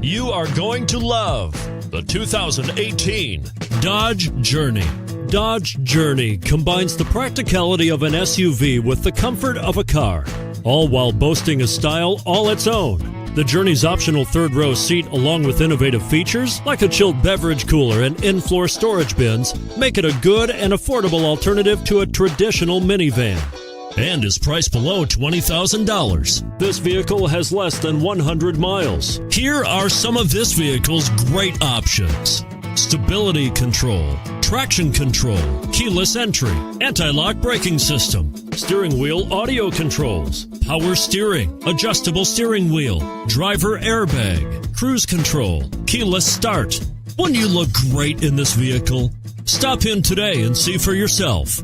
You are going to love the 2018 Dodge Journey. Dodge Journey combines the practicality of an SUV with the comfort of a car, all while boasting a style all its own. The Journey's optional third-row seat, along with innovative features like a chilled beverage cooler and in-floor storage bins, make it a good and affordable alternative to a traditional minivan, and is priced below $20,000. This vehicle has less than 100 miles. Here are some of this vehicle's great options: stability control, traction control, keyless entry, anti-lock braking system, steering wheel audio controls, power steering, adjustable steering wheel, driver airbag, cruise control, keyless start. Wouldn't you look great in this vehicle? Stop in today and see for yourself.